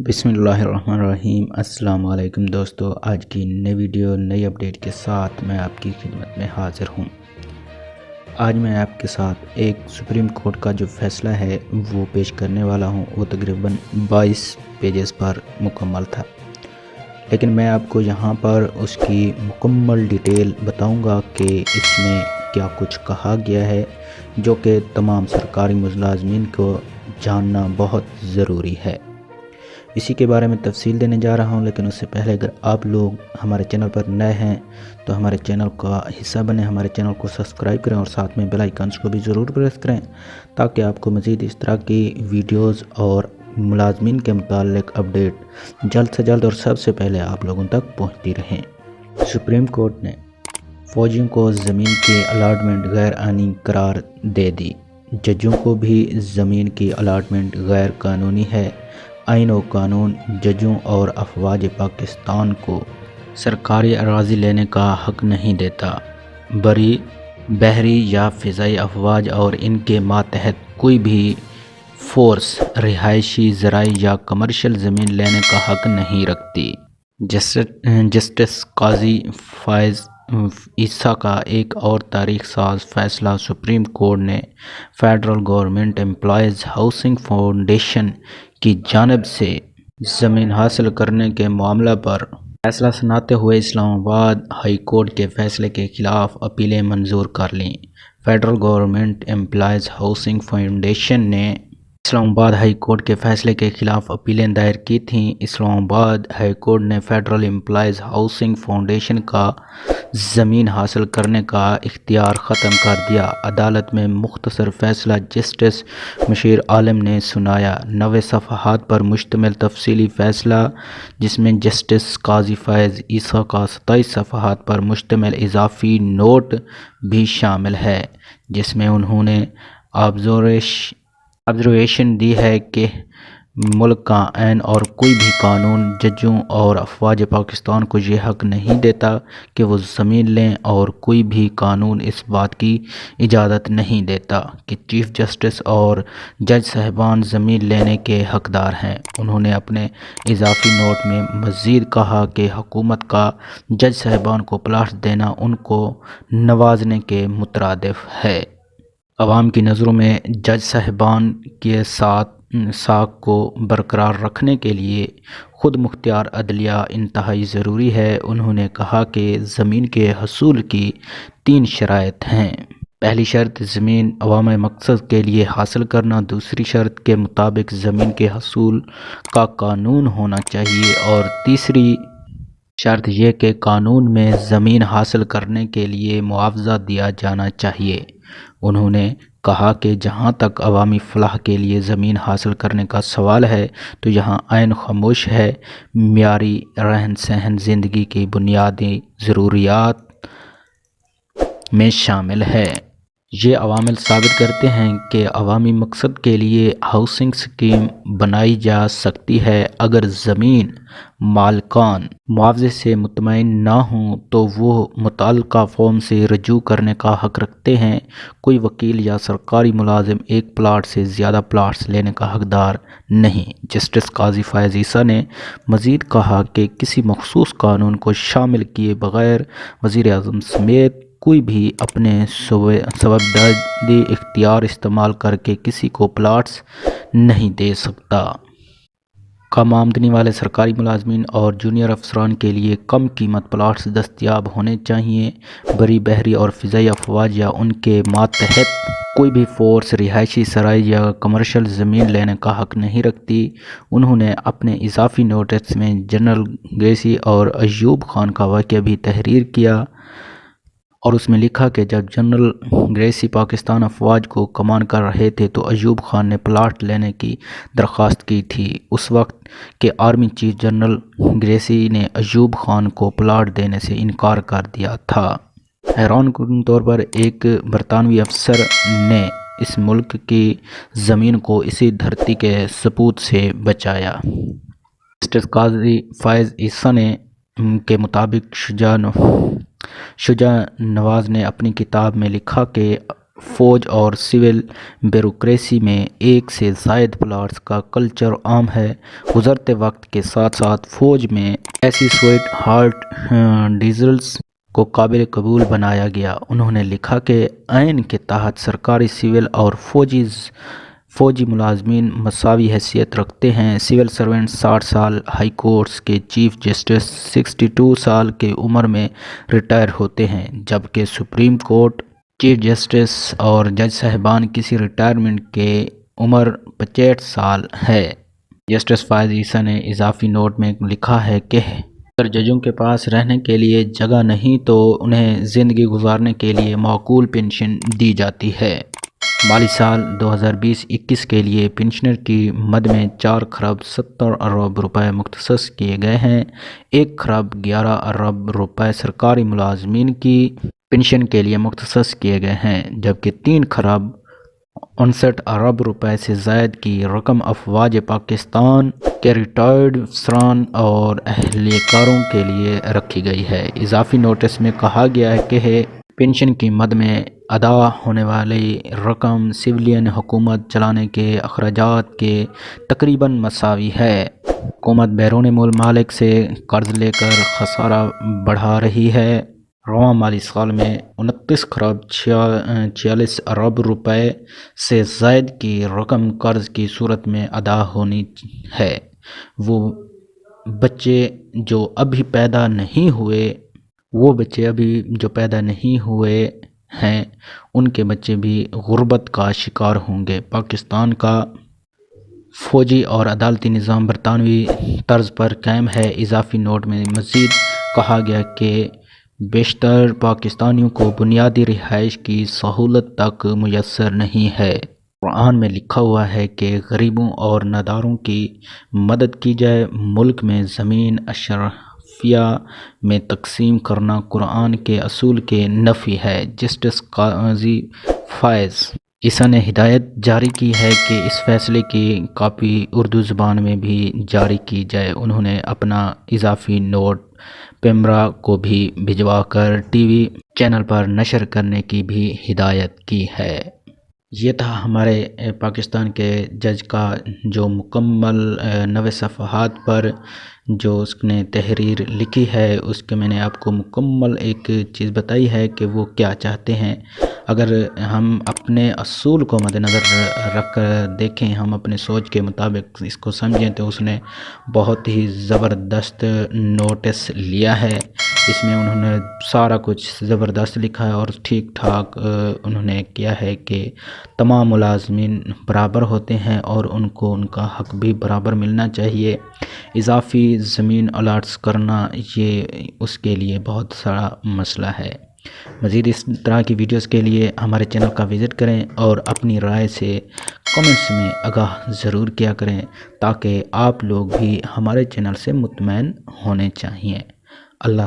بسم اللہ الرحمن الرحیم۔ السلام علیکم دوستو، آج کی نئی ویڈیو نئی اپڈیٹ کے ساتھ میں آپ کی خدمت میں حاضر ہوں۔ آج میں آپ کے ساتھ ایک سپریم کورٹ کا جو فیصلہ ہے وہ پیش کرنے والا ہوں۔ وہ تقریباً 22 پیجز پر مکمل تھا، لیکن میں آپ کو یہاں پر اس کی مکمل ڈیٹیل بتاؤں گا کہ اس میں کیا کچھ کہا گیا ہے، جو کہ تمام سرکاری ملازمین کو جاننا بہت ضروری ہے۔ اسی کے بارے میں تفصیل دینے جا رہا ہوں، لیکن اس سے پہلے اگر آپ لوگ ہمارے چینل پر نئے ہیں تو ہمارے چینل کا حصہ بنیں، ہمارے چینل کو سبسکرائب کریں اور ساتھ میں بیل آئیکنز کو بھی ضرور پریس کریں تاکہ آپ کو مزید اس طرح کی ویڈیوز اور ملازمین کے متعلق اپڈیٹ جلد سے جلد اور سب سے پہلے آپ لوگوں تک پہنچتی رہیں۔ سپریم کورٹ نے فوجیوں کو زمین کی الاٹمنٹ غیر آئینی قرار دے دی۔ ججوں کو بھی زمین کی الاٹمنٹ غیر قانونی ہے۔ آئین و قانون ججوں اور افواج پاکستان کو سرکاری اراضی لینے کا حق نہیں دیتا۔ بحری یا فضائی افواج اور ان کے ماتحت کوئی بھی فورس رہائشی، زرعی یا کمرشل زمین لینے کا حق نہیں رکھتی۔ جسٹس قاضی فائز عیسیٰ کا ایک اور تاریخ ساز فیصلہ سپریم کورٹ نے federal government employees housing foundation کی جانب سے زمین حاصل کرنے کے معاملہ پر فیصلہ سناتے ہوئے اسلام آباد ہائی کورٹ کے فیصلے کے خلاف اپیلیں منظور کر لیں۔ Federal government employees housing foundation نے اسلام آباد ہائی کورٹ کے فیصلے کے خلاف اپیلیں دائر کی تھیں۔ اسلام آباد ہائی کورٹ نے فیڈرل امپلائیز ہاؤسنگ فاؤنڈیشن کا زمین حاصل کرنے کا اختیار ختم کر دیا۔ عدالت میں مختصر فیصلہ جسٹس مشیر عالم نے سنایا۔ 90 صفحات پر مشتمل تفصیلی فیصلہ، جس میں جسٹس قاضی فائز عیسیٰ کا 27 صفحات پر مشتمل اضافی نوٹ بھی شامل ہے، جس میں انہوں نے آبزرویشن دی ہے کہ ملک کا آئین اور کوئی بھی قانون ججوں اور افواج پاکستان کو یہ حق نہیں دیتا کہ وہ زمین لیں، اور کوئی بھی قانون اس بات کی اجازت نہیں دیتا کہ چیف جسٹس اور جج صاحبان زمین لینے کے حقدار ہیں۔ انہوں نے اپنے اضافی نوٹ میں مزید کہا کہ حکومت کا جج صاحبان کو پلاٹ دینا ان کو نوازنے کے مترادف ہے۔ عوام کی نظروں میں جج صاحبان کے ساتھ کو برقرار رکھنے کے لیے خود مختار عدلیہ انتہائی ضروری ہے۔ انہوں نے کہا کہ زمین کے حصول کی 3 شرائط ہیں۔ پہلی شرط زمین عوام مقصد کے لیے حاصل کرنا، دوسری شرط کے مطابق زمین کے حصول کا قانون ہونا چاہیے، اور تیسری شرط یہ کہ قانون میں زمین حاصل کرنے کے لیے معاوضہ دیا جانا چاہیے۔ انہوں نے کہا کہ جہاں تک عوامی فلاح کے لیے زمین حاصل کرنے کا سوال ہے تو یہاں آئین خاموش ہے۔ معیاری رہن سہن زندگی کی بنیادی ضروریات میں شامل ہے۔ یہ عوامل ثابت کرتے ہیں کہ عوامی مقصد کے لیے ہاؤسنگ اسکیم بنائی جا سکتی ہے۔ اگر زمین مالکان معاوضے سے مطمئن نہ ہوں تو وہ متعلقہ فارم سے رجوع کرنے کا حق رکھتے ہیں۔ کوئی وکیل یا سرکاری ملازم ایک پلاٹ سے زیادہ پلاٹس لینے کا حقدار نہیں۔ جسٹس قاضی فائز عیسیٰ نے مزید کہا کہ کسی مخصوص قانون کو شامل کیے بغیر وزیر اعظم سمیت کوئی بھی اپنے سبکدادی اختیار استعمال کر کے کسی کو پلاٹس نہیں دے سکتا۔ کم آمدنی والے سرکاری ملازمین اور جونیئر افسران کے لیے کم قیمت پلاٹس دستیاب ہونے چاہئیں۔ بحری اور فضائی افواج یا ان کے ماتحت کوئی بھی فورس رہائشی، زرعی یا کمرشل زمین لینے کا حق نہیں رکھتی۔ انہوں نے اپنے اضافی نوٹس میں جنرل گریسی اور ایوب خان کا واقعہ بھی تحریر کیا، اور اس میں لکھا کہ جب جنرل گریسی پاکستان افواج کو کمان کر رہے تھے تو ایوب خان نے پلاٹ لینے کی درخواست کی تھی۔ اس وقت کے آرمی چیف جنرل گریسی نے ایوب خان کو پلاٹ دینے سے انکار کر دیا تھا۔ حیران کن طور پر ایک برطانوی افسر نے اس ملک کی زمین کو اسی دھرتی کے سپوت سے بچایا۔ جسٹس قاضی فائز عیسیٰ کے مطابق شجاع نواز نے اپنی کتاب میں لکھا کہ فوج اور سول بیوروکریسی میں ایک سے زائد پلاٹس کا کلچر عام ہے۔ گزرتے وقت کے ساتھ ساتھ فوج میں ایسی سویٹ ہارٹ ڈیزلز کو قابل قبول بنایا گیا۔ انہوں نے لکھا کہ آئین کے تحت سرکاری، سول اور فوجی ملازمین مساوی حیثیت رکھتے ہیں۔ سول سرونٹ 60 سال، ہائی کورٹس کے چیف جسٹس 62 سال کی عمر میں ریٹائر ہوتے ہیں، جبکہ سپریم کورٹ چیف جسٹس اور جج صاحبان کی ریٹائرمنٹ کی عمر 65 سال ہے۔ جسٹس فائز عیسی نے اضافی نوٹ میں لکھا ہے کہ اگر ججوں کے پاس رہنے کے لیے جگہ نہیں تو انہیں زندگی گزارنے کے لیے معقول پنشن دی جاتی ہے۔ مالی سال 2020-21 کے لیے پنشنر کی مد میں 4 خرب 70 ارب روپے مختص کیے گئے ہیں۔ 1 خرب 11 ارب روپے سرکاری ملازمین کی پنشن کے لیے مختص کیے گئے ہیں، جبکہ 3 خرب 59 ارب روپے سے زائد کی رقم افواج پاکستان کے ریٹائرڈ افسران اور اہلکاروں کے لیے رکھی گئی ہے۔ اضافی نوٹس میں کہا گیا ہے کہ پنشن کی مد میں ادا ہونے والی رقم سویلین حکومت چلانے کے اخراجات کے تقریباً مساوی ہے۔ حکومت بیرون ممالک سے قرض لے کر خسارہ بڑھا رہی ہے۔ رواں مالی سال میں 29 خرب 46 ارب روپے سے زائد کی رقم قرض کی صورت میں ادا ہونی ہے۔ وہ بچے جو ابھی پیدا نہیں ہوئے ہیں، ان کے بچے بھی غربت کا شکار ہوں گے۔ پاکستان کا فوجی اور عدالتی نظام برطانوی طرز پر قائم ہے۔ اضافی نوٹ میں مزید کہا گیا کہ بیشتر پاکستانیوں کو بنیادی رہائش کی سہولت تک میسر نہیں ہے۔ قرآن میں لکھا ہوا ہے کہ غریبوں اور ناداروں کی مدد کی جائے۔ ملک میں زمین اشرافیہ میں تقسیم کرنا قرآن کے اصول کے نفی ہے۔ جسٹس قاضی فائز عیسی نے ہدایت جاری کی ہے کہ اس فیصلے کی کاپی اردو زبان میں بھی جاری کی جائے۔ انہوں نے اپنا اضافی نوٹ پیمرا کو بھی بھجوا کر ٹی وی چینل پر نشر کرنے کی بھی ہدایت کی ہے۔ یہ تھا ہمارے پاکستان کے جج کا جو مکمل 90 صفحات پر جو اس نے تحریر لکھی ہے، اس کے میں نے آپ کو مکمل ایک چیز بتائی ہے کہ وہ کیا چاہتے ہیں۔ اگر ہم اپنے اصول کو مد نظر رکھ کر دیکھیں، ہم اپنے سوچ کے مطابق اس کو سمجھیں تو اس نے بہت ہی زبردست نوٹس لیا ہے۔ اس میں انہوں نے سارا کچھ زبردست لکھا ہے اور ٹھیک ٹھاک انہوں نے کیا ہے کہ تمام ملازمین برابر ہوتے ہیں اور ان کو ان کا حق بھی برابر ملنا چاہیے۔ اضافی زمین الاٹس کرنا یہ اس کے لیے بہت سارا مسئلہ ہے۔ مزید اس طرح کی ویڈیوز کے لیے ہمارے چینل کا وزٹ کریں اور اپنی رائے سے کمنٹس میں آگاہ ضرور کیا کریں تاکہ آپ لوگ بھی ہمارے چینل سے مطمئن ہونے چاہیے۔ اللہ